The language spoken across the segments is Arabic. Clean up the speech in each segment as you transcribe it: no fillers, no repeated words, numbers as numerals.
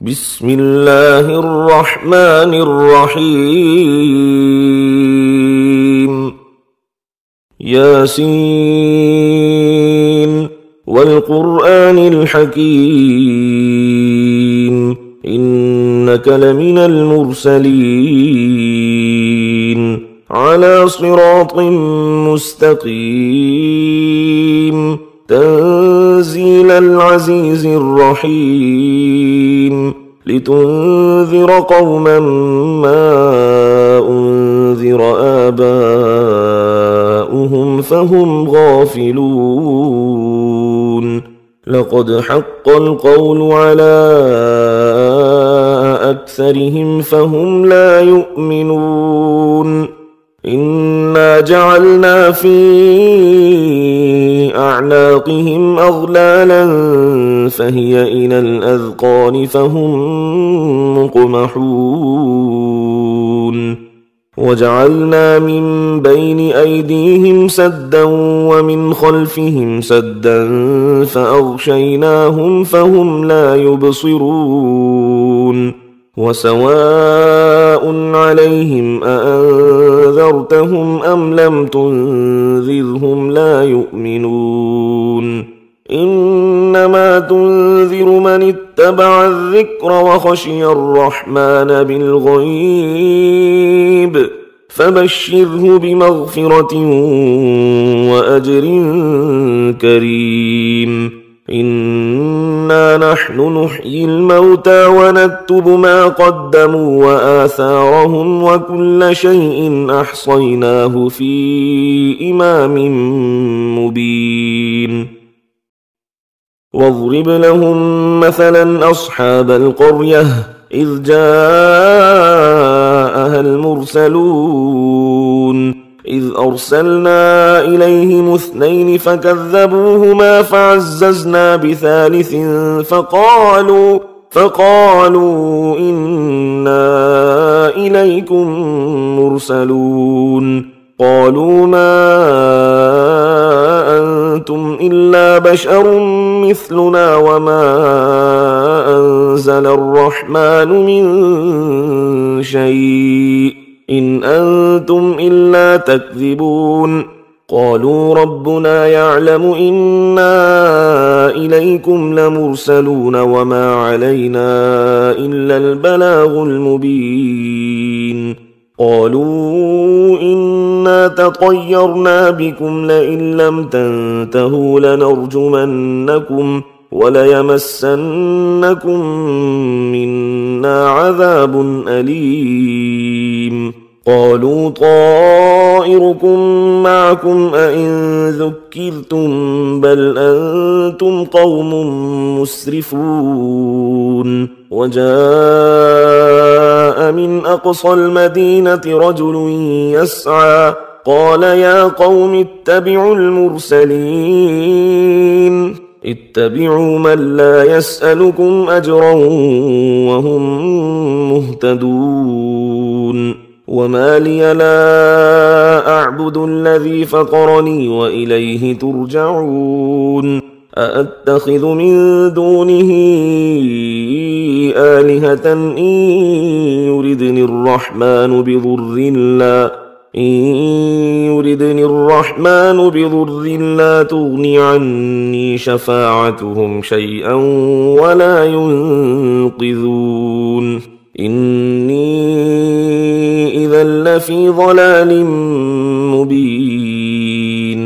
بسم الله الرحمن الرحيم. ياسين والقرآن الحكيم إنك لمن المرسلين على صراط مستقيم تنزيل العزيز الرحيم لتنذر قوما ما أنذر آباؤهم فهم غافلون. لقد حق القول على أكثرهم فهم لا يؤمنون. إنا جعلنا في أعناقهم أغلالا فهي إلى الأذقان فهم مقمحون. وجعلنا من بين أيديهم سدا ومن خلفهم سدا فأغشيناهم فهم لا يبصرون. وسواء عليهم أأنذرتهم أم لم تنذرهم لا يؤمنون. إنما تنذر من اتبع الذكر وخشي الرحمن بالغيب فبشره بمغفرة وأجر كريم. إنا نحن نحيي الموتى ونكتب ما قدموا وآثارهم وكل شيء أحصيناه في إمام مبين. واضرب لهم مثلا أصحاب القرية إذ جاءها المرسلون إذ أرسلنا إليهم 2 فكذبوهما فعززنا بثالث فقالوا إنا إليكم مرسلون. قالوا ما أنتم إلا بشر مثلنا وما أنزل الرحمن من شيء إن أنتم إلا تكذبون. قالوا ربنا يعلم إنا إليكم لمرسلون وما علينا إلا البلاغ المبين. قالوا إنا تطيرنا بكم لئن لم تنتهوا لنرجمنكم وليمسنكم منا عذاب أليم. قالوا طائركم معكم أئن ذكرتم بل أنتم قوم مسرفون. وجاء من أقصى المدينة رجل يسعى قال يا قوم اتبعوا المرسلين اتبعوا من لا يسألكم أجرا وهم مهتدون. وما لي لا أعبد الذي فطرني وإليه ترجعون. أأتخذ من دونه آلهة إن يردني الرحمن بضر لا تغني عني شفاعتهم شيئا ولا ينقذون. إني إذا لفي ضلال مبين.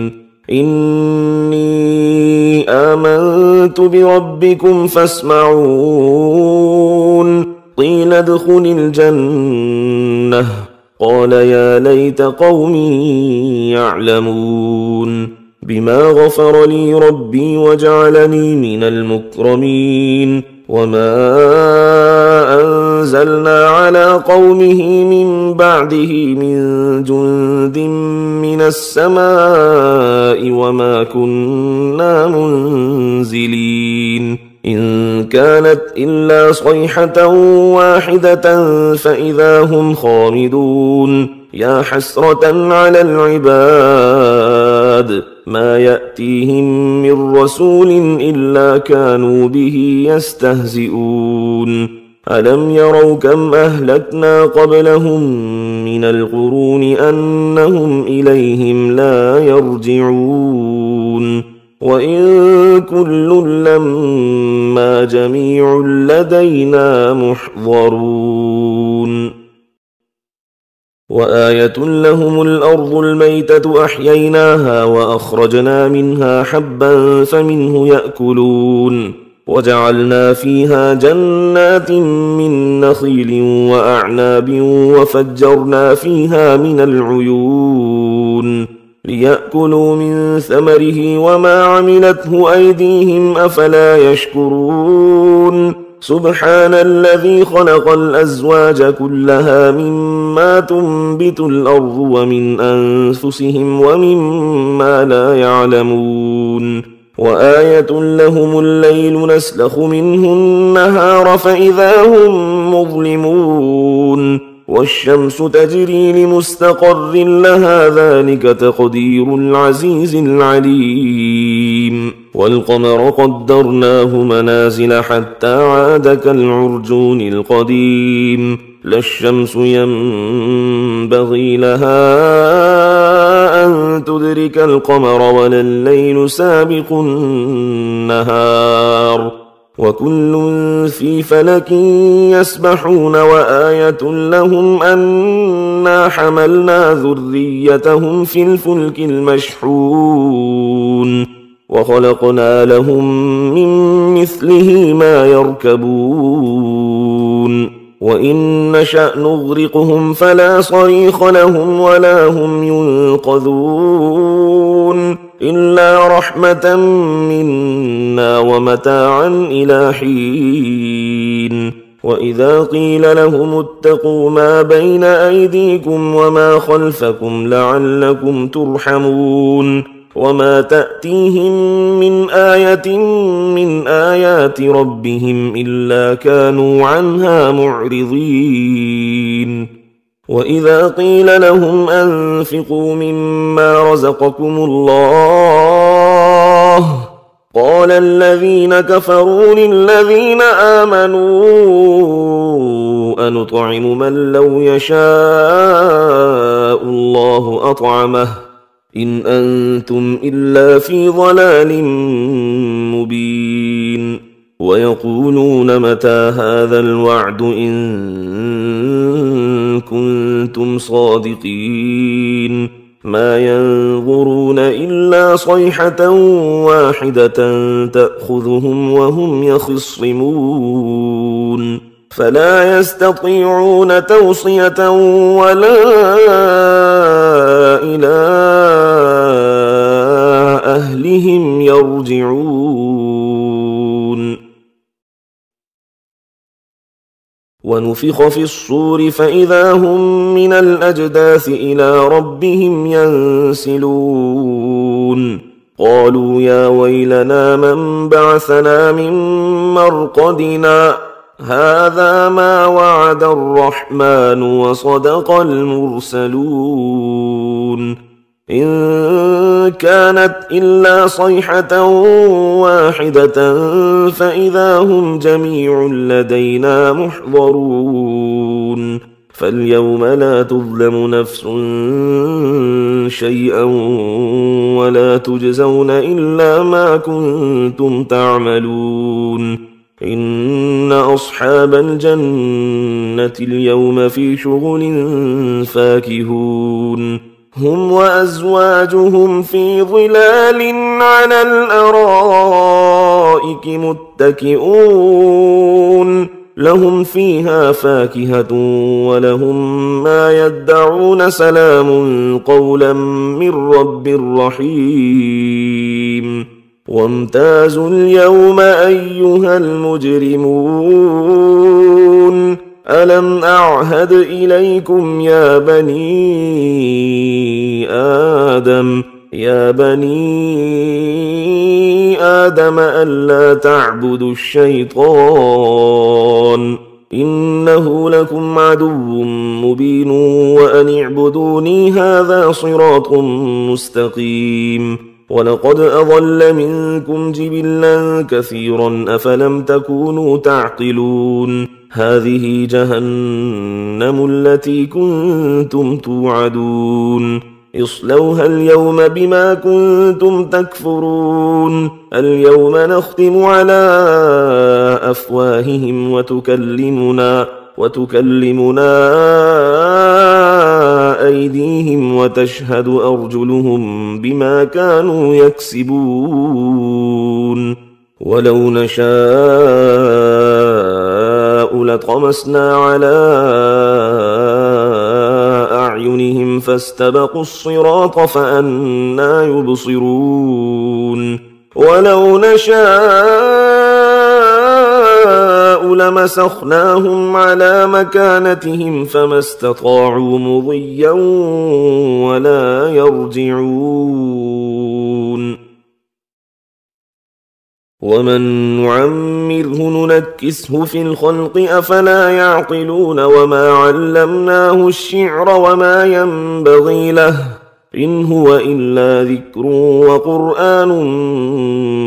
إني آمنت بربكم فاسمعون. قيل ادخل الجنة قال يا ليت قومي يعلمون. بما غفر لي ربي وجعلني من المكرمين. وما أنزلنا على قومه من بعده من جند من السماء وما كنا منزلين. إن كانت إلا صيحة واحدة فإذا هم خامدون. يا حسرة على العباد ما يأتيهم من رسول إلا كانوا به يستهزئون. ألم يروا كم أهلكنا قبلهم من القرون أنهم إليهم لا يرجعون وإن كل لما جميع لدينا محضرون وآية لهم الأرض الميتة أحييناها وأخرجنا منها حبا فمنه يأكلون وجعلنا فيها جنات من نخيل وأعناب وفجرنا فيها من العيون ليأكلوا من ثمره وما عملته أيديهم أفلا يشكرون سبحان الذي خلق الأزواج كلها مما تنبت الأرض ومن أنفسهم ومما لا يعلمون وآية لهم الليل نسلخ منه النهار فإذا هم مظلمون والشمس تجري لمستقر لها ذلك تقدير العزيز العليم والقمر قدرناه منازل حتى عاد كالعرجون القديم لا الشمس ينبغي لها أن تدرك القمر ولا الليل سابق النهار وكل في فلك يسبحون وآية لهم أنا حملنا ذريتهم في الفلك المشحون وخلقنا لهم من مثله ما يركبون وإن نشأ نغرقهم فلا صريخ لهم ولا هم ينقذون إلا رحمة منا ومتاعا إلى حين وإذا قيل لهم اتقوا ما بين أيديكم وما خلفكم لعلكم ترحمون وما تأتيهم من آية من آيات ربهم إلا كانوا عنها معرضين وإذا قيل لهم أنفقوا مما رزقكم الله قال الذين كفروا للذين آمنوا أنطعم من لو يشاء الله أطعمه إن أنتم إلا في ضلال مبين ويقولون متى هذا الوعد إن كنتم صادقين ما ينظرون إلا صيحة واحدة تأخذهم وهم يخصمون فلا يستطيعون توصية ولا إلى أهلهم يرجعون ونفخ في الصور فإذا هم من الأجداث إلى ربهم ينسلون قالوا يا ويلنا من بعثنا من مرقدنا هذا ما وعد الرحمن وصدق المرسلون إن كانت إلا صيحة واحدة فإذا هم جميع لدينا محضرون فاليوم لا تظلم نفس شيئا ولا تجزون إلا ما كنتم تعملون إن أصحاب الجنة اليوم في شغل فاكهون هم وأزواجهم في ظلال على الأرائك متكئون لهم فيها فاكهة ولهم ما يدعون سلام قولا من رب رحيم وامتازوا اليوم أيها المجرمون ألم أعهد إليكم يا بني آدم ألا تعبدوا الشيطان إنه لكم عدو مبين وأن اعبدوني هذا صراط مستقيم ولقد أضل منكم جبلا كثيرا أفلم تكونوا تعقلون هذه جهنم التي كنتم توعدون اصلوها اليوم بما كنتم تكفرون اليوم نختم على أفواههم وتكلمنا أيديهم وتشهد أرجلهم بما كانوا يكسبون ولو نشاء لطمسنا على أعينهم فاستبقوا الصراط فأنى يبصرون ولو نشاء لمسخناهم على مكانتهم فما استطاعوا مضيا ولا يرجعون ومن نعمره ننكسه في الخلق أفلا يعقلون وما علمناه الشعر وما ينبغي له إن هو إلا ذكر وقرآن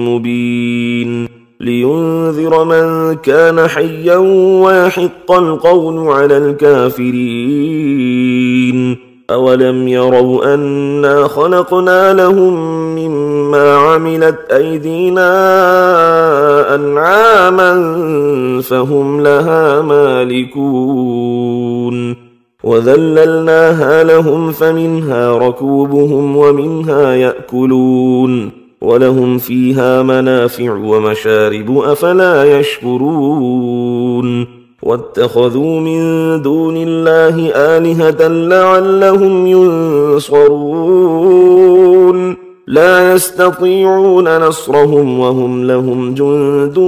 مبين لينذر من كان حيا ويحق القول على الكافرين أولم يروا أنا خلقنا لهم مما عملت أيدينا أنعاما فهم لها مالكون وذللناها لهم فمنها ركوبهم ومنها يأكلون ولهم فيها منافع ومشارب أفلا يشكرون واتخذوا من دون الله آلهة لعلهم ينصرون لا يستطيعون نصرهم وهم لهم جند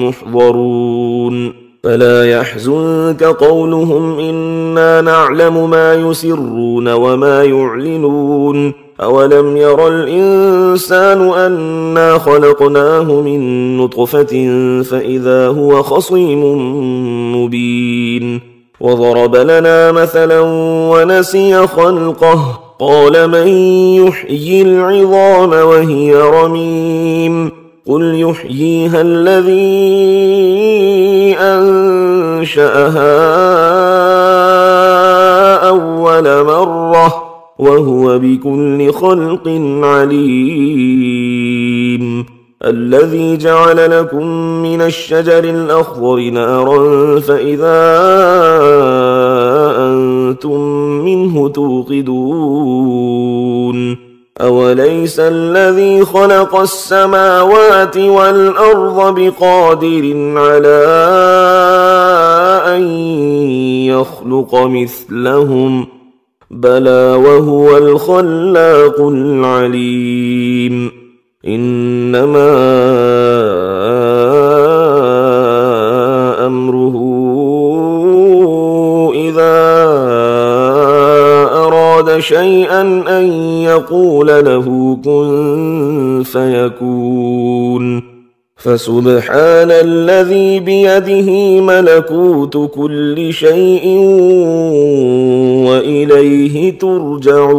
محضرون فلا يحزنك قولهم إنا نعلم ما يسرون وما يعلنون أولم ير الإنسان أنا خلقناه من نطفة فإذا هو خصيم مبين وضرب لنا مثلا ونسي خلقه قال من يحيي العظام وهي رميم قل يحييها الذي أنشأها أول مرة وهو بكل خلق عليم الذي جعل لكم من الشجر الأخضر نارا فإذا أنتم منه توقدون أوليس الذي خلق السماوات والأرض بقادر على أن يخلق مثلهم بلى وهو الخلاق العليم إنما أمره إذا أراد شيئا أن يقول له كن فيكون فسبحان الذي بيده ملكوت كل شيء وإليه ترجعون